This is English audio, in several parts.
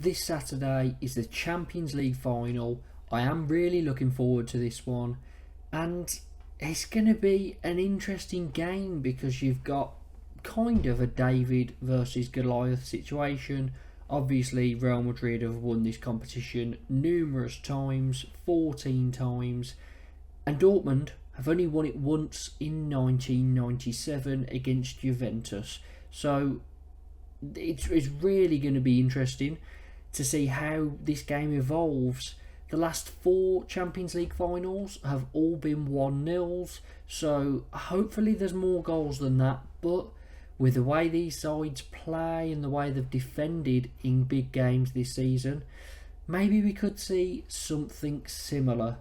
this Saturday is the Champions League final. I am really looking forward to this one, and it's going to be an interesting game because you've got kind of a David versus Goliath situation. Obviously, Real Madrid have won this competition numerous times, 14 times, and Dortmund have only won it once in 1997 against Juventus. So it's really going to be interesting to see how this game evolves. The last 4 Champions League finals have all been 1-0, so hopefully there's more goals than that, but with the way these sides play and the way they've defended in big games this season, maybe we could see something similar.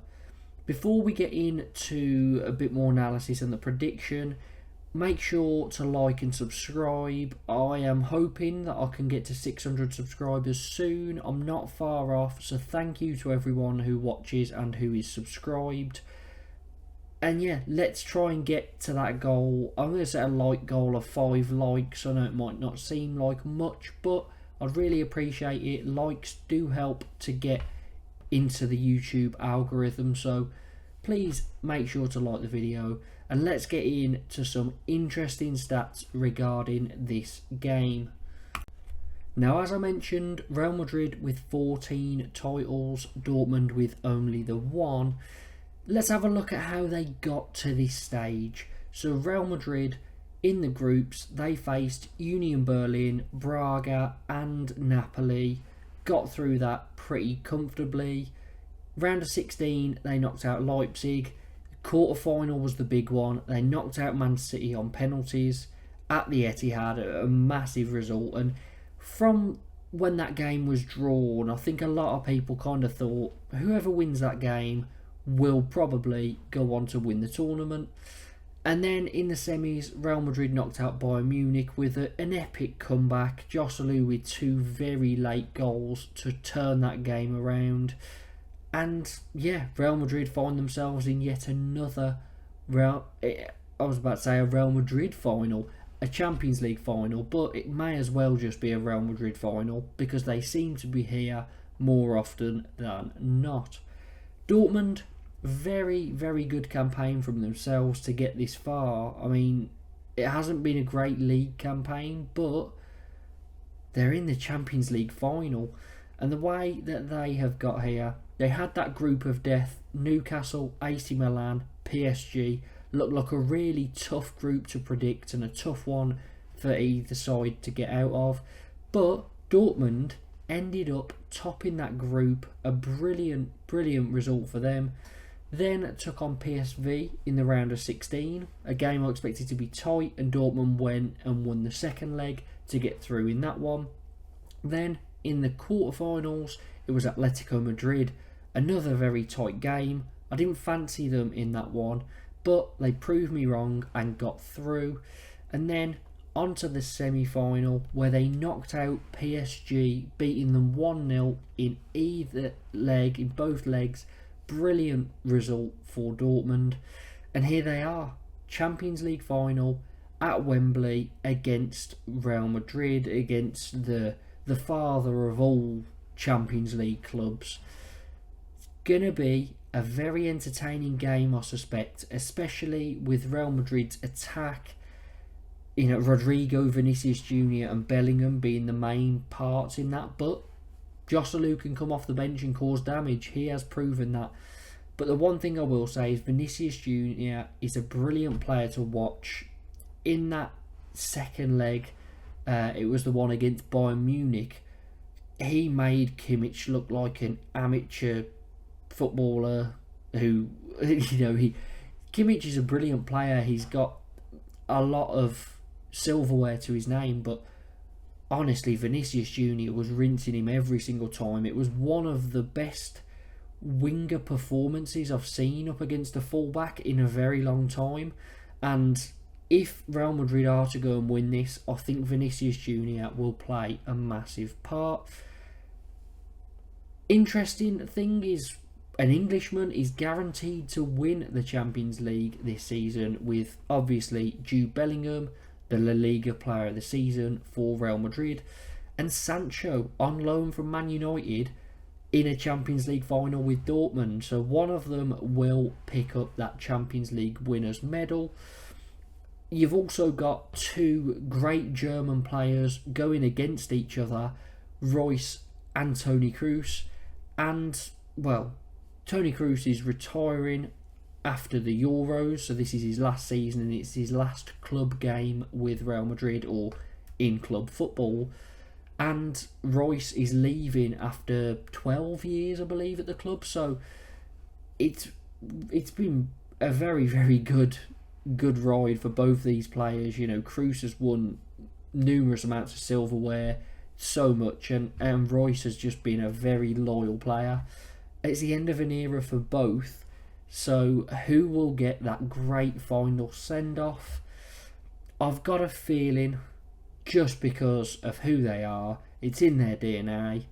Before we get into a bit more analysis and the prediction, make sure to like and subscribe. I am hoping that I can get to 600 subscribers soon. I'm not far off, so thank you to everyone who watches and who is subscribed. And yeah, let's try and get to that goal. I'm going to set a like goal of 5 likes. I know it might not seem like much, but I'd really appreciate it. Likes do help to get into the YouTube algorithm, so please make sure to like the video. And let's get into some interesting stats regarding this game. Now, as I mentioned, Real Madrid with 14 titles, Dortmund with only the 1. Let's have a look at how they got to this stage. So Real Madrid, in the groups, they faced Union Berlin, Braga and Napoli. Got through that pretty comfortably. Round of 16, they knocked out Leipzig. Quarter-final was the big one. They knocked out Man City on penalties at the Etihad, a massive result. And from when that game was drawn, I think a lot of people kind of thought whoever wins that game will probably go on to win the tournament. And then in the semis, Real Madrid knocked out Bayern Munich with an epic comeback. Joselu with 2 very late goals to turn that game around. And yeah, Real Madrid find themselves in yet another a Real Madrid final, a Champions League final, but it may as well just be a Real Madrid final because they seem to be here more often than not. Dortmund, very, very good campaign from themselves to get this far. I mean, it hasn't been a great league campaign, but they're in the Champions League final. And the way that they have got here, they had that group of death, Newcastle, AC Milan, PSG, looked like a really tough group to predict and a tough one for either side to get out of. But Dortmund ended up topping that group, a brilliant, brilliant result for them. Then took on PSV in the round of 16, a game I expected to be tight, and Dortmund went and won the second leg to get through in that one. Then in the quarterfinals, it was Atletico Madrid, another very tight game. I didn't fancy them in that one, but they proved me wrong and got through. And then onto the semi-final, where they knocked out PSG, beating them 1-0 in either leg, in both legs. Brilliant result for Dortmund. And here they are, Champions League final at Wembley against Real Madrid, against the father of all Champions League clubs. It's going to be a very entertaining game, I suspect, especially with Real Madrid's attack. You know, Rodrigo, Vinicius Jr. and Bellingham being the main parts in that, but Joselu can come off the bench and cause damage. He has proven that. But the one thing I will say is Vinicius Jr. is a brilliant player to watch. In that second leg, it was the one against Bayern Munich, he made Kimmich look like an amateur footballer who, Kimmich is a brilliant player. He's got a lot of silverware to his name, but honestly, Vinicius Jr. was rinsing him every single time. It was one of the best winger performances I've seen up against a fullback in a very long time. And if Real Madrid are to go and win this, I think Vinicius Jr. will play a massive part. Interesting thing is, an Englishman is guaranteed to win the Champions League this season, with obviously Jude Bellingham, the La Liga Player of the Season for Real Madrid. and Sancho on loan from Man United in a Champions League final with Dortmund. So one of them will pick up that Champions League winners medal. You've also got two great German players going against each other, Reus and Toni Kroos. And, well, Toni Kroos is retiring after the Euros, so this is his last season and it's his last club game with Real Madrid or in club football. And Reus is leaving after 12 years, I believe, at the club. So it's been a very, very good ride for both these players. You know, Kroos has won numerous amounts of silverware, so much, and Reus has just been a very loyal player. It's the end of an era for both. So who will get that great final send-off? I've got a feeling, just because of who they are, it's in their DNA,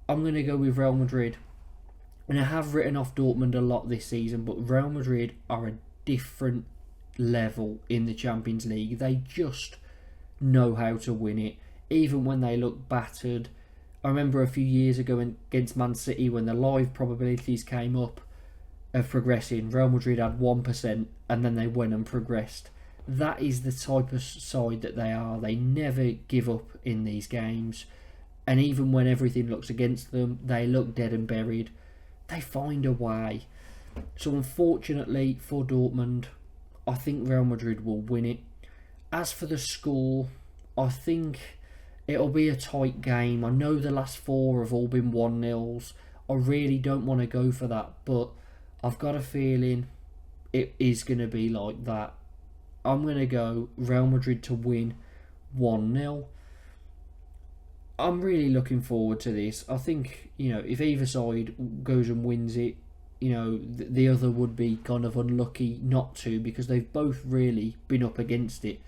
I'm going to go with Real Madrid. And I have written off Dortmund a lot this season, but Real Madrid are a different level in the Champions League. They just know how to win it, even when they look battered. I remember a few years ago against Man City, when the live probabilities came up of progressing, Real Madrid had 1% and then they went and progressed. That is the type of side that they are. They never give up in these games, and even when everything looks against them, they look dead and buried, they find a way. So unfortunately for Dortmund, I think Real Madrid will win it. As for the score, I think it'll be a tight game. I know the last four have all been 1-0s. I really don't want to go for that, but I've got a feeling it is going to be like that. I'm going to go Real Madrid to win 1-0. I'm really looking forward to this. I think, you know, if either side goes and wins it, you know, the other would be kind of unlucky not to, because they've both really been up against it.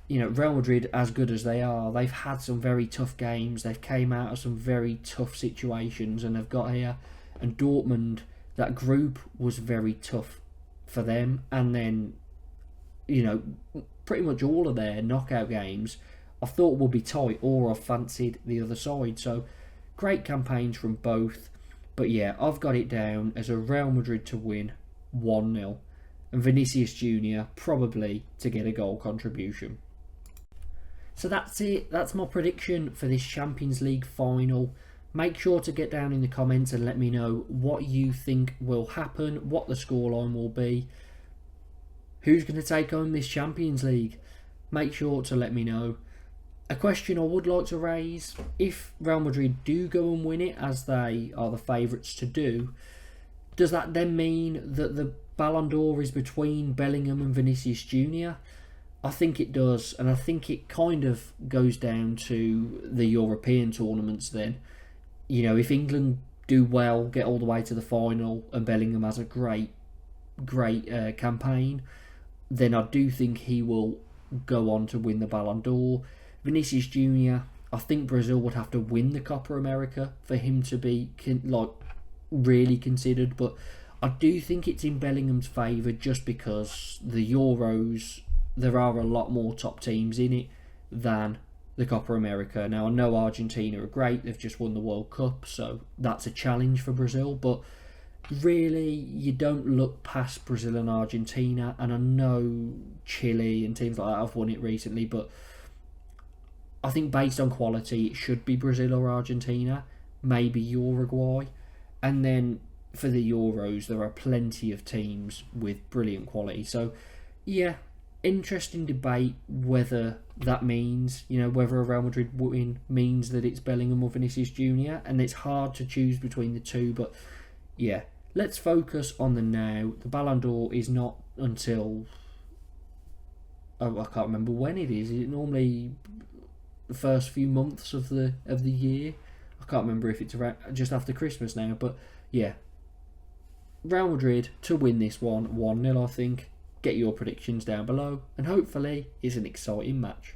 You know, Real Madrid, as good as they are, they've had some very tough games. They've came out of some very tough situations and have got here. And Dortmund, that group was very tough for them. And then, you know, pretty much all of their knockout games I thought would be tight, or I've fancied the other side. So great campaigns from both. But yeah, I've got it down as a Real Madrid to win 1-0. And Vinicius Jr. probably to get a goal contribution. So that's it. That's my prediction for this Champions League final. Make sure to get down in the comments and let me know what you think will happen, what the scoreline will be. Who's going to take home this Champions League? Make sure to let me know. A question I would like to raise: if Real Madrid do go and win it, as they are the favourites to do, does that then mean that the Balon d'Or is between Bellingham and Vinicius Jr.? I think it does, and I think it kind of goes down to the European tournaments then. You know, if England do well, get all the way to the final, and Bellingham has a great campaign, then I do think he will go on to win the Balon d'Or. Vinicius Jr., I think Brazil would have to win the Copa America for him to be really considered, but I do think it's in Bellingham's favour, just because the Euros, there are a lot more top teams in it than the Copa America. Now, I know Argentina are great, they've just won the World Cup, so that's a challenge for Brazil, but really, you don't look past Brazil and Argentina, and I know Chile and teams like that have won it recently, but I think based on quality, it should be Brazil or Argentina, maybe Uruguay. And then for the Euros, there are plenty of teams with brilliant quality. So, yeah, interesting debate whether that means, you know, whether a Real Madrid win means that it's Bellingham or Vinicius Jr. And it's hard to choose between the two, but yeah, let's focus on the now. The Balon d'Or is not until, I can't remember when it is. Is it normally the first few months of the year? I can't remember if it's around just after Christmas now, but yeah, Real Madrid to win this one 1-0, I think. Get your predictions down below, and hopefully it's an exciting match.